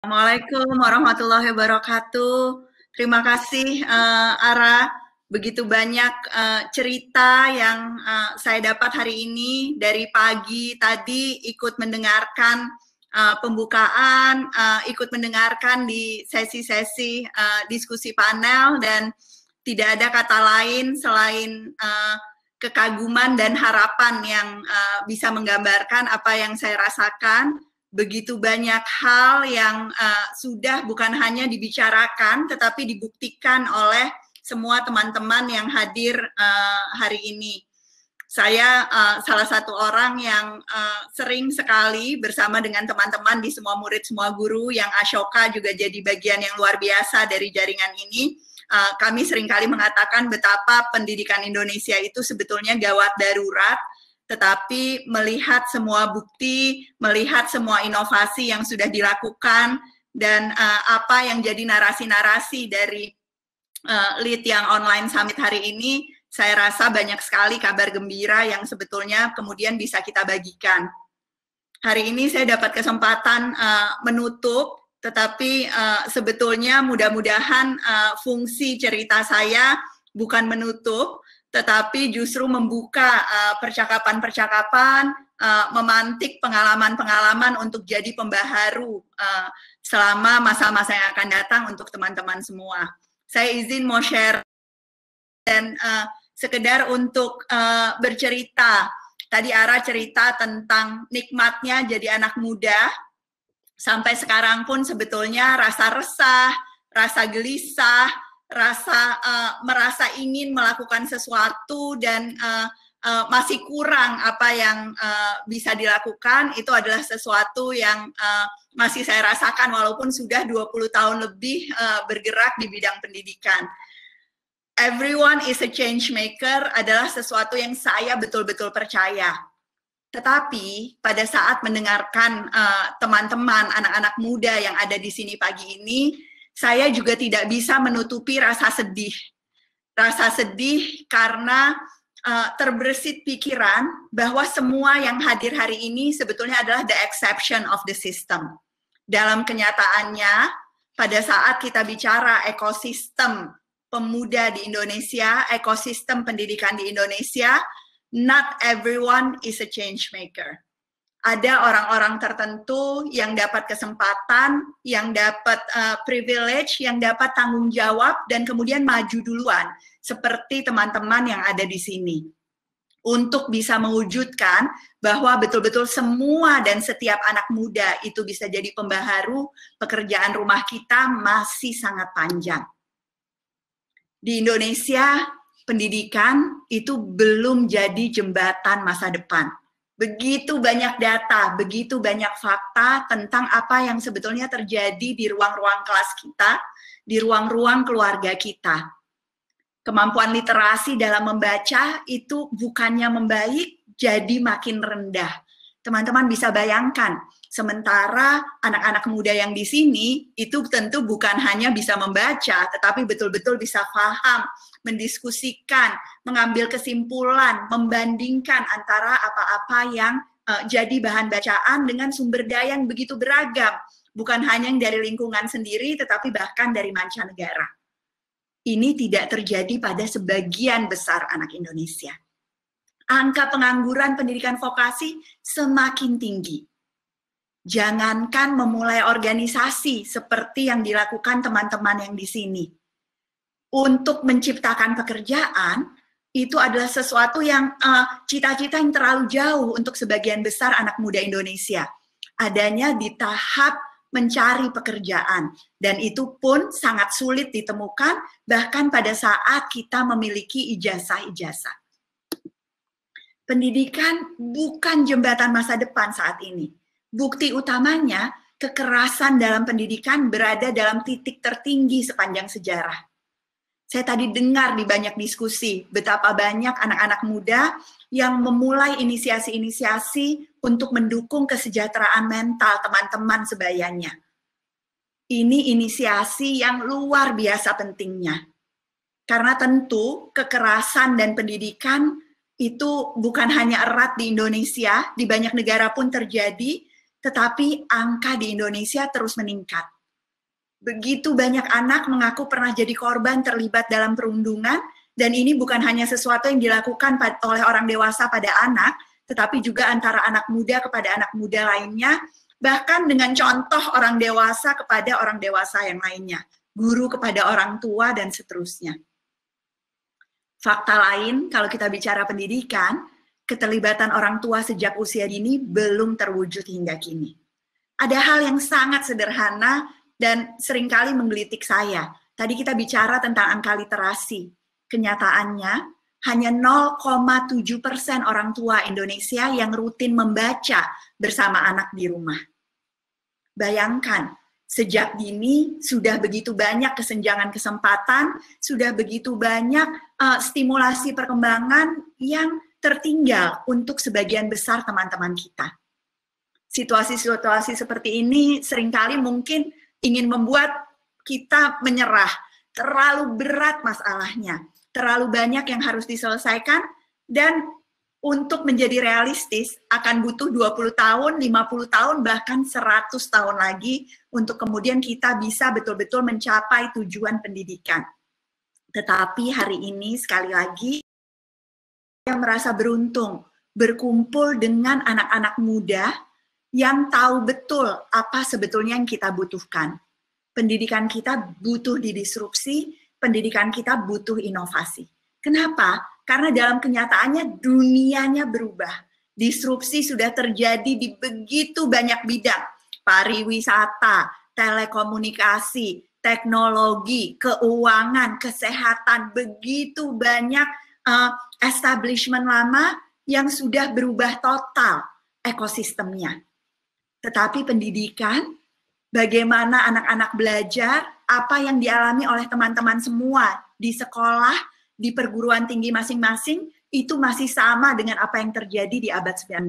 Assalamualaikum warahmatullahi wabarakatuh. Terima kasih Ara. Begitu banyak cerita yang saya dapat hari ini. Dari pagi tadi ikut mendengarkan pembukaan, ikut mendengarkan di sesi-sesi diskusi panel, dan tidak ada kata lain selain kekaguman dan harapan yang bisa menggambarkan apa yang saya rasakan. Begitu banyak hal yang sudah bukan hanya dibicarakan, tetapi dibuktikan oleh semua teman-teman yang hadir hari ini. Saya salah satu orang yang sering sekali bersama dengan teman-teman di Semua Murid Semua Guru, yang Ashoka juga jadi bagian yang luar biasa dari jaringan ini. Kami seringkali mengatakan betapa pendidikan Indonesia itu sebetulnya gawat darurat, tetapi melihat semua bukti, melihat semua inovasi yang sudah dilakukan, dan apa yang jadi narasi-narasi dari Lead Young Online Summit hari ini, saya rasa banyak sekali kabar gembira yang sebetulnya kemudian bisa kita bagikan. Hari ini saya dapat kesempatan menutup, tetapi sebetulnya mudah-mudahan fungsi cerita saya bukan menutup, tetapi justru membuka percakapan-percakapan, memantik pengalaman-pengalaman untuk jadi pembaharu selama masa-masa yang akan datang untuk teman-teman semua. Saya izin mau share dan sekedar untuk bercerita. Tadi Ara cerita tentang nikmatnya jadi anak muda. Sampai sekarang pun sebetulnya rasa resah, rasa gelisah, rasa merasa ingin melakukan sesuatu dan masih kurang apa yang bisa dilakukan, itu adalah sesuatu yang masih saya rasakan walaupun sudah 20 tahun lebih bergerak di bidang pendidikan. Everyone is a change maker adalah sesuatu yang saya betul-betul percaya. Tetapi pada saat mendengarkan teman-teman, anak-anak muda yang ada di sini pagi ini, saya juga tidak bisa menutupi rasa sedih. Rasa sedih karena terbersit pikiran bahwa semua yang hadir hari ini sebetulnya adalah the exception of the system. Dalam kenyataannya, pada saat kita bicara ekosistem pemuda di Indonesia, ekosistem pendidikan di Indonesia, not everyone is a change maker. Ada orang-orang tertentu yang dapat kesempatan, yang dapat privilege, yang dapat tanggung jawab, dan kemudian maju duluan, seperti teman-teman yang ada di sini. Untuk bisa mewujudkan bahwa betul-betul semua dan setiap anak muda itu bisa jadi pembaharu, pekerjaan rumah kita masih sangat panjang. Di Indonesia, pendidikan itu belum jadi jembatan masa depan. Begitu banyak data, begitu banyak fakta tentang apa yang sebetulnya terjadi di ruang-ruang kelas kita, di ruang-ruang keluarga kita. Kemampuan literasi dalam membaca itu bukannya membaik, jadi makin rendah. Teman-teman bisa bayangkan, sementara anak-anak muda yang di sini itu tentu bukan hanya bisa membaca, tetapi betul-betul bisa paham, mendiskusikan, mengambil kesimpulan, membandingkan antara apa-apa yang jadi bahan bacaan dengan sumber daya yang begitu beragam, bukan hanya yang dari lingkungan sendiri, tetapi bahkan dari mancanegara. Ini tidak terjadi pada sebagian besar anak Indonesia. Angka pengangguran pendidikan vokasi semakin tinggi. Jangankan memulai organisasi seperti yang dilakukan teman-teman yang di sini. Untuk menciptakan pekerjaan, itu adalah sesuatu yang cita-cita yang terlalu jauh untuk sebagian besar anak muda Indonesia. Adanya di tahap mencari pekerjaan, dan itu pun sangat sulit ditemukan, bahkan pada saat kita memiliki ijazah-ijazah. Pendidikan bukan jembatan masa depan saat ini. Bukti utamanya, kekerasan dalam pendidikan berada dalam titik tertinggi sepanjang sejarah. Saya tadi dengar di banyak diskusi betapa banyak anak-anak muda yang memulai inisiasi-inisiasi untuk mendukung kesejahteraan mental teman-teman sebayanya. Ini inisiasi yang luar biasa pentingnya. Karena tentu kekerasan dan pendidikan itu bukan hanya erat di Indonesia, di banyak negara pun terjadi, tetapi angka di Indonesia terus meningkat. Begitu banyak anak mengaku pernah jadi korban terlibat dalam perundungan, dan ini bukan hanya sesuatu yang dilakukan oleh orang dewasa pada anak, tetapi juga antara anak muda kepada anak muda lainnya, bahkan dengan contoh orang dewasa kepada orang dewasa yang lainnya, guru kepada orang tua, dan seterusnya. Fakta lain, kalau kita bicara pendidikan, keterlibatan orang tua sejak usia dini belum terwujud hingga kini. Ada hal yang sangat sederhana dan seringkali menggelitik saya. Tadi kita bicara tentang angka literasi. Kenyataannya, hanya 0,7% orang tua Indonesia yang rutin membaca bersama anak di rumah. Bayangkan, sejak dini sudah begitu banyak kesenjangan kesempatan, sudah begitu banyak stimulasi perkembangan yang tertinggal untuk sebagian besar teman-teman kita. Situasi-situasi seperti ini seringkali mungkin ingin membuat kita menyerah. Terlalu berat masalahnya, terlalu banyak yang harus diselesaikan, dan untuk menjadi realistis akan butuh 20 tahun, 50 tahun, bahkan 100 tahun lagi untuk kemudian kita bisa betul-betul mencapai tujuan pendidikan. Tetapi hari ini sekali lagi saya merasa beruntung berkumpul dengan anak-anak muda yang tahu betul apa sebetulnya yang kita butuhkan. Pendidikan kita butuh didisrupsi, pendidikan kita butuh inovasi. Kenapa? Karena dalam kenyataannya dunianya berubah. Disrupsi sudah terjadi di begitu banyak bidang. Pariwisata, telekomunikasi, teknologi, keuangan, kesehatan, begitu banyak establishment lama yang sudah berubah total ekosistemnya. Tetapi pendidikan, bagaimana anak-anak belajar, apa yang dialami oleh teman-teman semua di sekolah, di perguruan tinggi masing-masing, itu masih sama dengan apa yang terjadi di abad 19.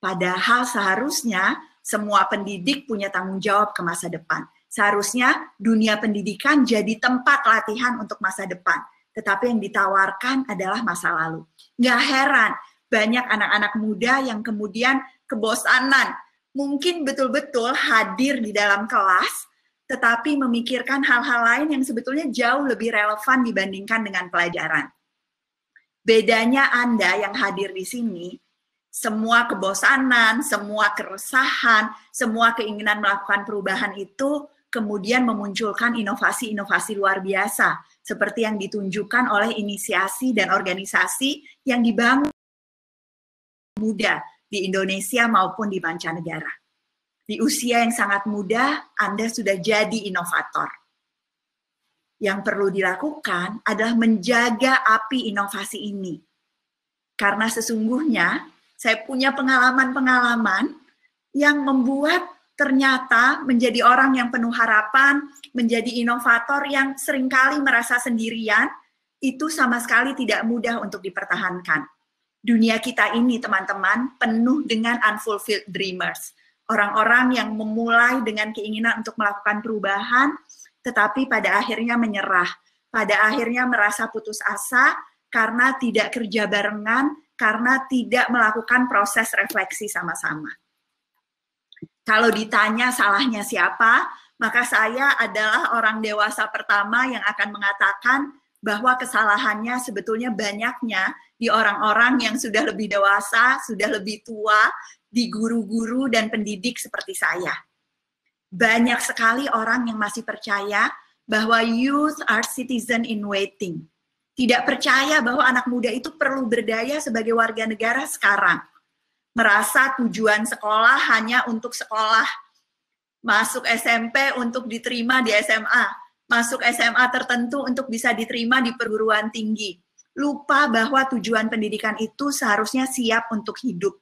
Padahal seharusnya semua pendidik punya tanggung jawab ke masa depan. Seharusnya dunia pendidikan jadi tempat latihan untuk masa depan. Tetapi yang ditawarkan adalah masa lalu. Nggak heran, banyak anak-anak muda yang kemudian kebosanan, mungkin betul-betul hadir di dalam kelas, tetapi memikirkan hal-hal lain yang sebetulnya jauh lebih relevan dibandingkan dengan pelajaran. Bedanya Anda yang hadir di sini, semua kebosanan, semua keresahan, semua keinginan melakukan perubahan itu kemudian memunculkan inovasi-inovasi luar biasa, seperti yang ditunjukkan oleh inisiasi dan organisasi yang dibangun muda di Indonesia maupun di mancanegara. Di usia yang sangat muda, Anda sudah jadi inovator. Yang perlu dilakukan adalah menjaga api inovasi ini. Karena sesungguhnya saya punya pengalaman-pengalaman yang membuat ternyata menjadi orang yang penuh harapan, menjadi inovator yang seringkali merasa sendirian, itu sama sekali tidak mudah untuk dipertahankan. Dunia kita ini, teman-teman, penuh dengan unfulfilled dreamers. Orang-orang yang memulai dengan keinginan untuk melakukan perubahan, tetapi pada akhirnya menyerah. Pada akhirnya merasa putus asa karena tidak kerja barengan, karena tidak melakukan proses refleksi sama-sama. Kalau ditanya salahnya siapa, maka saya adalah orang dewasa pertama yang akan mengatakan bahwa kesalahannya sebetulnya banyaknya di orang-orang yang sudah lebih dewasa, sudah lebih tua, di guru-guru dan pendidik seperti saya. Banyak sekali orang yang masih percaya bahwa youth are citizen in waiting. Tidak percaya bahwa anak muda itu perlu berdaya sebagai warga negara sekarang. Merasa tujuan sekolah hanya untuk sekolah. Masuk SMP untuk diterima di SMA. Masuk SMA tertentu untuk bisa diterima di perguruan tinggi. Lupa bahwa tujuan pendidikan itu seharusnya siap untuk hidup.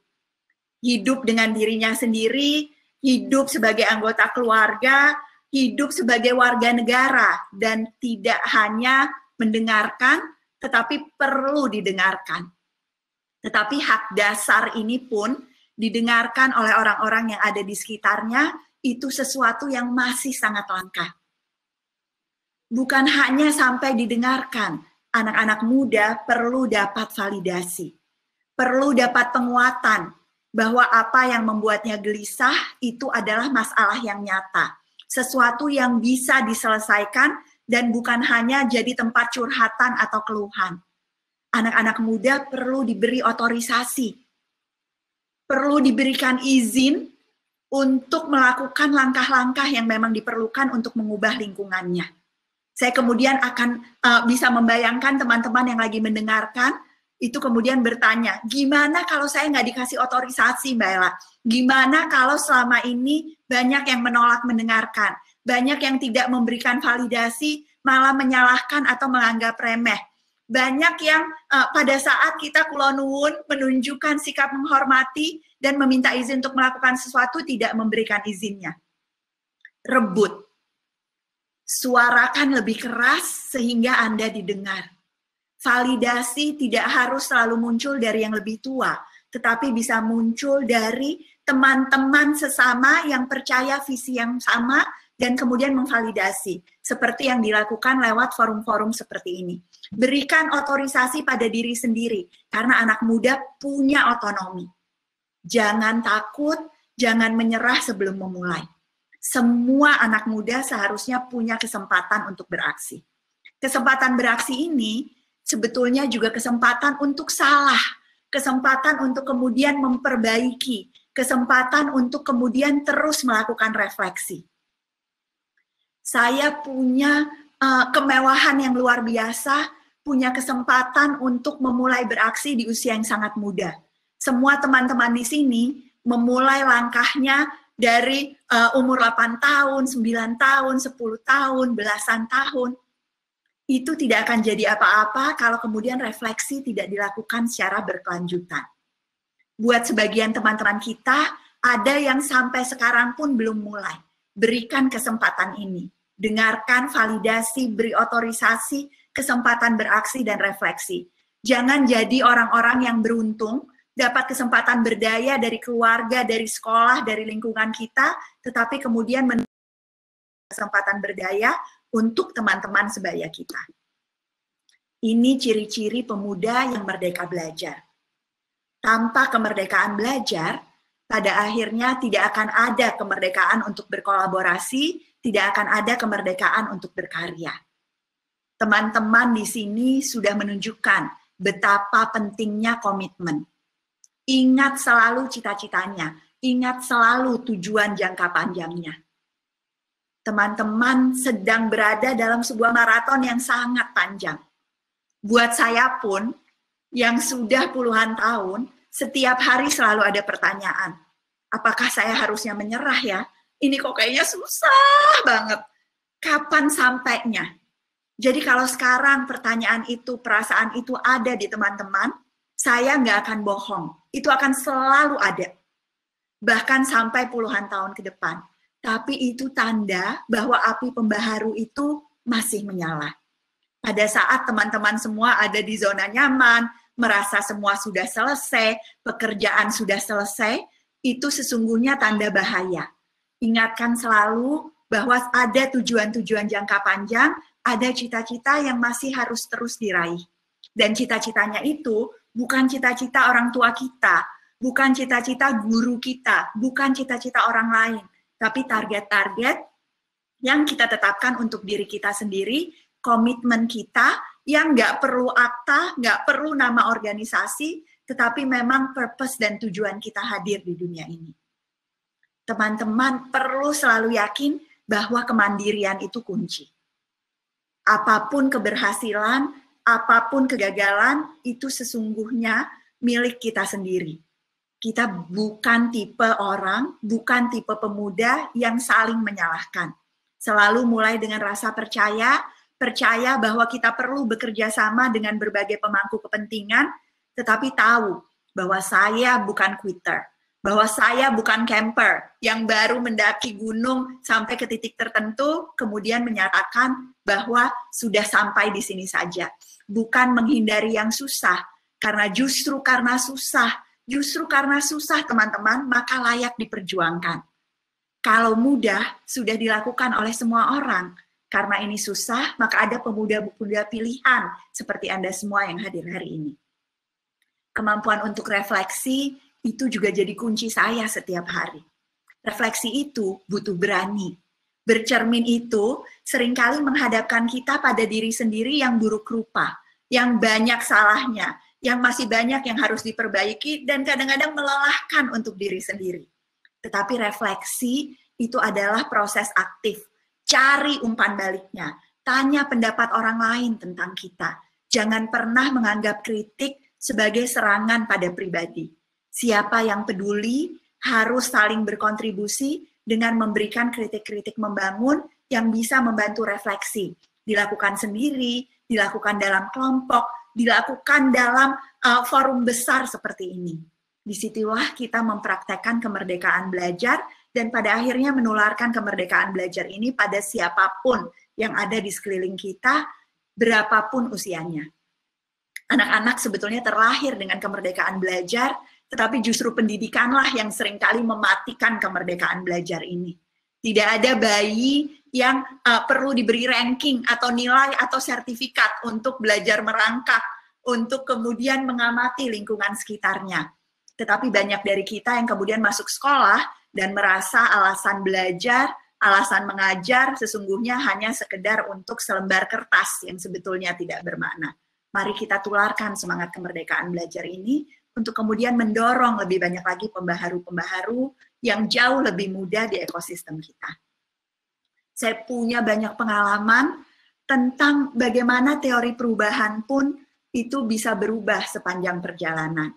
Hidup dengan dirinya sendiri, hidup sebagai anggota keluarga, hidup sebagai warga negara, dan tidak hanya mendengarkan, tetapi perlu didengarkan. Tetapi hak dasar ini pun didengarkan oleh orang-orang yang ada di sekitarnya, itu sesuatu yang masih sangat langka. Bukan hanya sampai didengarkan, anak-anak muda perlu dapat validasi, perlu dapat penguatan, bahwa apa yang membuatnya gelisah itu adalah masalah yang nyata, sesuatu yang bisa diselesaikan dan bukan hanya jadi tempat curhatan atau keluhan. Anak-anak muda perlu diberi otorisasi, perlu diberikan izin untuk melakukan langkah-langkah yang memang diperlukan untuk mengubah lingkungannya. Saya kemudian akan bisa membayangkan teman-teman yang lagi mendengarkan, itu kemudian bertanya, gimana kalau saya nggak dikasih otorisasi, Mbak Ella? Gimana kalau selama ini banyak yang menolak mendengarkan, banyak yang tidak memberikan validasi, malah menyalahkan atau menganggap remeh. Banyak yang pada saat kita kulonuwun menunjukkan sikap menghormati dan meminta izin untuk melakukan sesuatu tidak memberikan izinnya. Rebut. Suarakan lebih keras sehingga Anda didengar. Validasi tidak harus selalu muncul dari yang lebih tua, tetapi bisa muncul dari teman-teman sesama yang percaya visi yang sama dan kemudian memvalidasi, seperti yang dilakukan lewat forum-forum seperti ini. Berikan otorisasi pada diri sendiri, karena anak muda punya otonomi. Jangan takut, jangan menyerah sebelum memulai. Semua anak muda seharusnya punya kesempatan untuk beraksi. Kesempatan beraksi ini sebetulnya juga kesempatan untuk salah, kesempatan untuk kemudian memperbaiki, kesempatan untuk kemudian terus melakukan refleksi. Saya punya kemewahan yang luar biasa, punya kesempatan untuk memulai beraksi di usia yang sangat muda. Semua teman-teman di sini memulai langkahnya dari umur 8 tahun, 9 tahun, 10 tahun, belasan tahun. Itu tidak akan jadi apa-apa kalau kemudian refleksi tidak dilakukan secara berkelanjutan. Buat sebagian teman-teman kita, ada yang sampai sekarang pun belum mulai. Berikan kesempatan ini. Dengarkan, validasi, beri otorisasi, kesempatan beraksi dan refleksi. Jangan jadi orang-orang yang beruntung, dapat kesempatan berdaya dari keluarga, dari sekolah, dari lingkungan kita, tetapi kemudian kesempatan berdaya untuk teman-teman sebaya kita. Ini ciri-ciri pemuda yang merdeka belajar. Tanpa kemerdekaan belajar, pada akhirnya tidak akan ada kemerdekaan untuk berkolaborasi, tidak akan ada kemerdekaan untuk berkarya. Teman-teman di sini sudah menunjukkan betapa pentingnya komitmen. Ingat selalu cita-citanya, ingat selalu tujuan jangka panjangnya. Teman-teman sedang berada dalam sebuah maraton yang sangat panjang. Buat saya pun, yang sudah puluhan tahun, setiap hari selalu ada pertanyaan. Apakah saya harusnya menyerah ya? Ini kok kayaknya susah banget. Kapan sampainya? Jadi kalau sekarang pertanyaan itu, perasaan itu ada di teman-teman, saya nggak akan bohong. Itu akan selalu ada. Bahkan sampai puluhan tahun ke depan. Tapi itu tanda bahwa api pembaharu itu masih menyala. Pada saat teman-teman semua ada di zona nyaman, merasa semua sudah selesai, pekerjaan sudah selesai, itu sesungguhnya tanda bahaya. Ingatkan selalu bahwa ada tujuan-tujuan jangka panjang, ada cita-cita yang masih harus terus diraih. Dan cita-citanya itu bukan cita-cita orang tua kita, bukan cita-cita guru kita, bukan cita-cita orang lain, tapi target-target yang kita tetapkan untuk diri kita sendiri, komitmen kita yang nggak perlu akta, nggak perlu nama organisasi, tetapi memang purpose dan tujuan kita hadir di dunia ini. Teman-teman perlu selalu yakin bahwa kemandirian itu kunci. Apapun keberhasilan, apapun kegagalan, itu sesungguhnya milik kita sendiri. Kita bukan tipe orang, bukan tipe pemuda yang saling menyalahkan. Selalu mulai dengan rasa percaya bahwa kita perlu bekerja sama dengan berbagai pemangku kepentingan, tetapi tahu bahwa saya bukan quitter, bahwa saya bukan camper yang baru mendaki gunung sampai ke titik tertentu, kemudian menyatakan bahwa sudah sampai di sini saja. Bukan menghindari yang susah, karena justru karena susah teman-teman, maka layak diperjuangkan. Kalau mudah, sudah dilakukan oleh semua orang. Karena ini susah, maka ada pemuda-pemuda pilihan seperti Anda semua yang hadir hari ini. Kemampuan untuk refleksi Itu juga jadi kunci saya setiap hari. Refleksi itu butuh berani. Bercermin itu seringkali menghadapkan kita pada diri sendiri yang buruk rupa, yang banyak salahnya, yang masih banyak yang harus diperbaiki, dan kadang-kadang melelahkan untuk diri sendiri. Tetapi refleksi itu adalah proses aktif. Cari umpan baliknya, tanya pendapat orang lain tentang kita. Jangan pernah menganggap kritik sebagai serangan pada pribadi. Siapa yang peduli harus saling berkontribusi dengan memberikan kritik-kritik membangun yang bisa membantu refleksi. Dilakukan sendiri, dilakukan dalam kelompok, dilakukan dalam forum besar seperti ini. Disitulah kita mempraktekkan kemerdekaan belajar dan pada akhirnya menularkan kemerdekaan belajar ini pada siapapun yang ada di sekeliling kita, berapapun usianya. Anak-anak sebetulnya terlahir dengan kemerdekaan belajar, tetapi justru pendidikanlah yang seringkali mematikan kemerdekaan belajar ini. Tidak ada bayi yang perlu diberi ranking atau nilai atau sertifikat untuk belajar merangkak, untuk kemudian mengamati lingkungan sekitarnya. Tetapi banyak dari kita yang kemudian masuk sekolah dan merasa alasan belajar, alasan mengajar sesungguhnya hanya sekedar untuk selembar kertas yang sebetulnya tidak bermakna. Mari kita tularkan semangat kemerdekaan belajar ini untuk kemudian mendorong lebih banyak lagi pembaharu-pembaharu yang jauh lebih muda di ekosistem kita. Saya punya banyak pengalaman tentang bagaimana teori perubahan pun itu bisa berubah sepanjang perjalanan.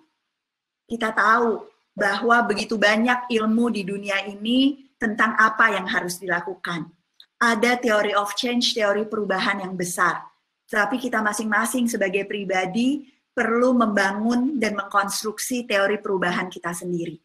Kita tahu bahwa begitu banyak ilmu di dunia ini tentang apa yang harus dilakukan. Ada teori of change, teori perubahan yang besar. Tapi kita masing-masing sebagai pribadi perlu membangun dan mengkonstruksi teori perubahan kita sendiri.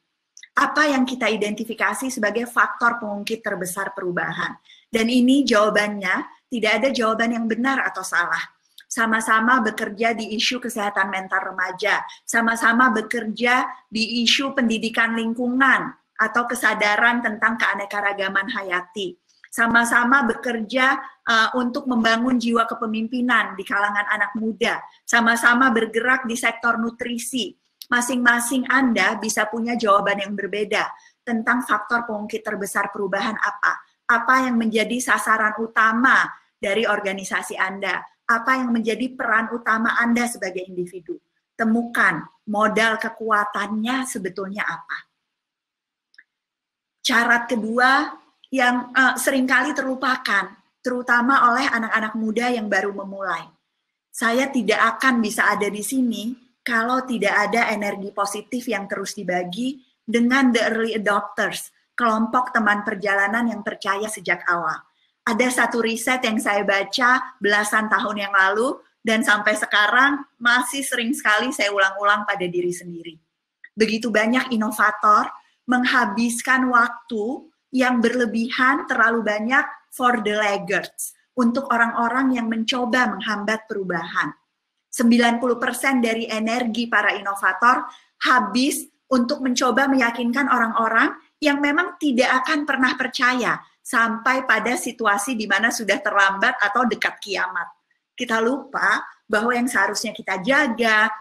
Apa yang kita identifikasi sebagai faktor pengungkit terbesar perubahan. Dan ini jawabannya, tidak ada jawaban yang benar atau salah. Sama-sama bekerja di isu kesehatan mental remaja, sama-sama bekerja di isu pendidikan lingkungan atau kesadaran tentang keanekaragaman hayati. Sama-sama bekerja untuk membangun jiwa kepemimpinan di kalangan anak muda, sama-sama bergerak di sektor nutrisi. Masing-masing Anda bisa punya jawaban yang berbeda tentang faktor pengungkit terbesar perubahan apa yang menjadi sasaran utama dari organisasi Anda, apa yang menjadi peran utama Anda sebagai individu. Temukan modal kekuatannya sebetulnya apa. Syarat kedua yang seringkali terlupakan, terutama oleh anak-anak muda yang baru memulai. Saya tidak akan bisa ada di sini kalau tidak ada energi positif yang terus dibagi dengan the early adopters, kelompok teman perjalanan yang percaya sejak awal. Ada satu riset yang saya baca belasan tahun yang lalu, dan sampai sekarang masih sering sekali saya ulang-ulang pada diri sendiri. Begitu banyak inovator menghabiskan waktu yang berlebihan terlalu banyak for the laggards, untuk orang-orang yang mencoba menghambat perubahan. 90% dari energi para inovator habis untuk mencoba meyakinkan orang-orang yang memang tidak akan pernah percaya sampai pada situasi di mana sudah terlambat atau dekat kiamat. Kita lupa bahwa yang seharusnya kita jaga,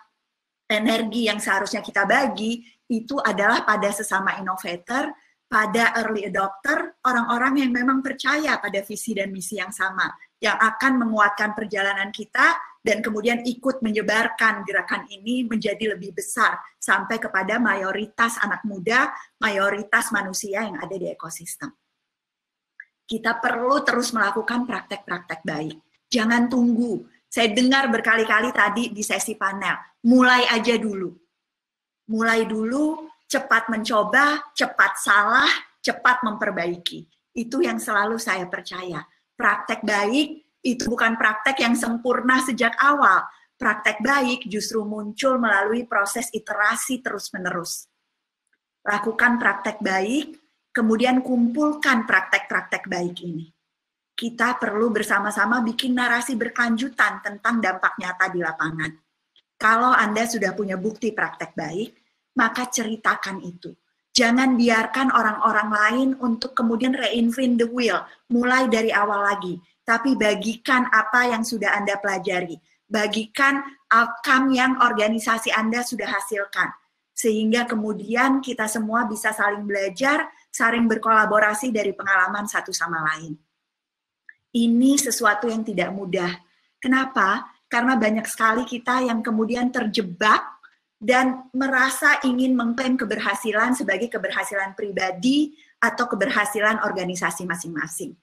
energi yang seharusnya kita bagi, itu adalah pada sesama innovator, pada early adopter, orang-orang yang memang percaya pada visi dan misi yang sama, yang akan menguatkan perjalanan kita dan kemudian ikut menyebarkan gerakan ini menjadi lebih besar sampai kepada mayoritas anak muda, mayoritas manusia yang ada di ekosistem. Kita perlu terus melakukan praktek-praktek baik. Jangan tunggu. Saya dengar berkali-kali tadi di sesi panel, mulai aja dulu. Mulai dulu, cepat mencoba, cepat salah, cepat memperbaiki. Itu yang selalu saya percaya. Praktek baik itu bukan praktek yang sempurna sejak awal. Praktek baik justru muncul melalui proses iterasi terus-menerus. Lakukan praktek baik, kemudian kumpulkan praktek-praktek baik ini. Kita perlu bersama-sama bikin narasi berkelanjutan tentang dampak nyata di lapangan. Kalau Anda sudah punya bukti praktek baik, maka ceritakan itu. Jangan biarkan orang-orang lain untuk kemudian reinvent the wheel, mulai dari awal lagi. Tapi bagikan apa yang sudah Anda pelajari. Bagikan outcome yang organisasi Anda sudah hasilkan. sehingga kemudian kita semua bisa saling belajar, saling berkolaborasi dari pengalaman satu sama lain. Ini sesuatu yang tidak mudah. Kenapa? Karena banyak sekali kita yang kemudian terjebak dan merasa ingin mengklaim keberhasilan sebagai keberhasilan pribadi atau keberhasilan organisasi masing-masing.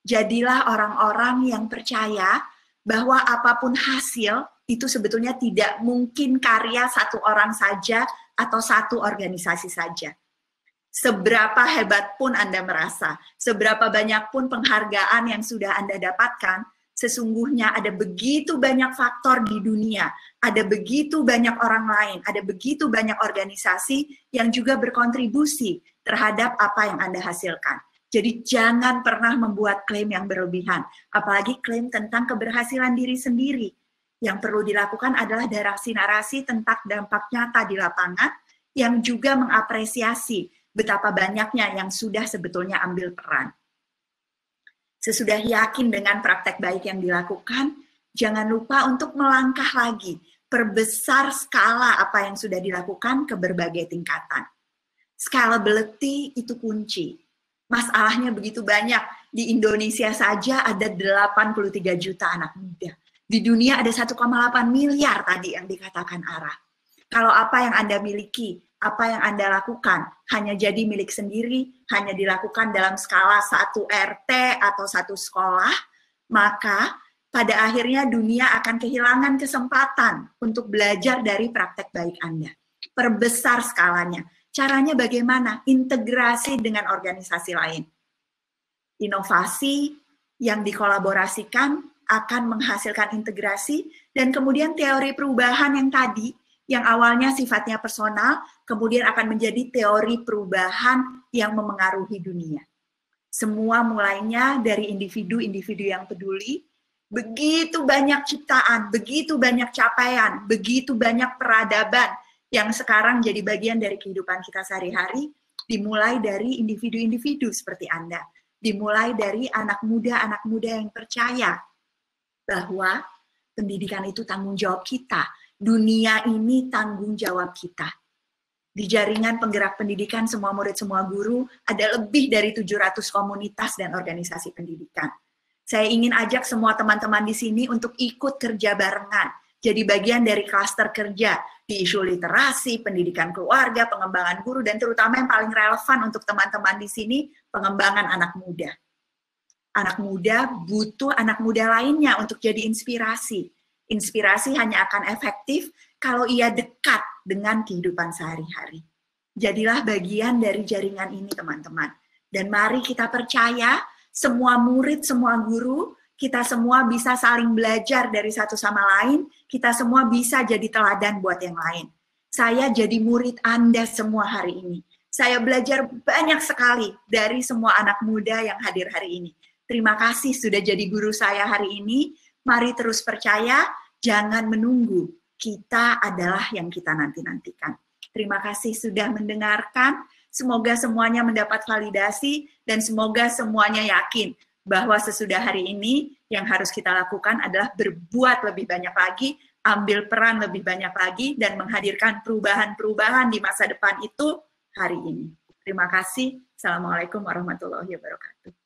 Jadilah orang-orang yang percaya bahwa apapun hasil itu sebetulnya tidak mungkin karya satu orang saja atau satu organisasi saja. Seberapa hebat pun Anda merasa, seberapa banyak pun penghargaan yang sudah Anda dapatkan, sesungguhnya ada begitu banyak faktor di dunia, ada begitu banyak orang lain, ada begitu banyak organisasi yang juga berkontribusi terhadap apa yang Anda hasilkan. Jadi jangan pernah membuat klaim yang berlebihan, apalagi klaim tentang keberhasilan diri sendiri. Yang perlu dilakukan adalah narasi-narasi tentang dampak nyata di lapangan yang juga mengapresiasi betapa banyaknya yang sudah sebetulnya ambil peran. Sesudah yakin dengan praktek baik yang dilakukan, jangan lupa untuk melangkah lagi, perbesar skala apa yang sudah dilakukan ke berbagai tingkatan. Scalability itu kunci. Masalahnya begitu banyak. Di Indonesia saja ada 83 juta anak muda. Di dunia ada 1,8 miliar tadi yang dikatakan Ara. Kalau apa yang Anda miliki, apa yang Anda lakukan hanya jadi milik sendiri, hanya dilakukan dalam skala satu RT atau satu sekolah, maka pada akhirnya dunia akan kehilangan kesempatan untuk belajar dari praktek baik Anda. Perbesar skalanya. Caranya bagaimana? Integrasi dengan organisasi lain. Inovasi yang dikolaborasikan akan menghasilkan integrasi, dan kemudian teori perubahan yang tadi, yang awalnya sifatnya personal, kemudian akan menjadi teori perubahan yang memengaruhi dunia. Semua mulainya dari individu-individu yang peduli, begitu banyak ciptaan, begitu banyak capaian, begitu banyak peradaban, yang sekarang jadi bagian dari kehidupan kita sehari-hari, dimulai dari individu-individu seperti Anda. Dimulai dari anak muda yang percaya bahwa pendidikan itu tanggung jawab kita. Dunia ini tanggung jawab kita. Di jaringan penggerak pendidikan semua murid, semua guru, ada lebih dari 700 komunitas dan organisasi pendidikan. Saya ingin ajak semua teman-teman di sini untuk ikut kerja barengan. Jadi bagian dari klaster kerja di isu literasi, pendidikan keluarga, pengembangan guru, dan terutama yang paling relevan untuk teman-teman di sini, pengembangan anak muda. Anak muda butuh anak muda lainnya untuk jadi inspirasi. Inspirasi hanya akan efektif kalau ia dekat dengan kehidupan sehari-hari. Jadilah bagian dari jaringan ini, teman-teman. Dan mari kita percaya, semua murid, semua guru, kita semua bisa saling belajar dari satu sama lain, kita semua bisa jadi teladan buat yang lain. Saya jadi murid Anda semua hari ini. Saya belajar banyak sekali dari semua anak muda yang hadir hari ini. Terima kasih sudah jadi guru saya hari ini. Mari terus percaya, jangan menunggu. Kita adalah yang kita nanti-nantikan. Terima kasih sudah mendengarkan. Semoga semuanya mendapat validasi dan semoga semuanya yakin bahwa sesudah hari ini yang harus kita lakukan adalah berbuat lebih banyak lagi, ambil peran lebih banyak lagi, dan menghadirkan perubahan-perubahan di masa depan itu hari ini. Terima kasih. Assalamualaikum warahmatullahi wabarakatuh.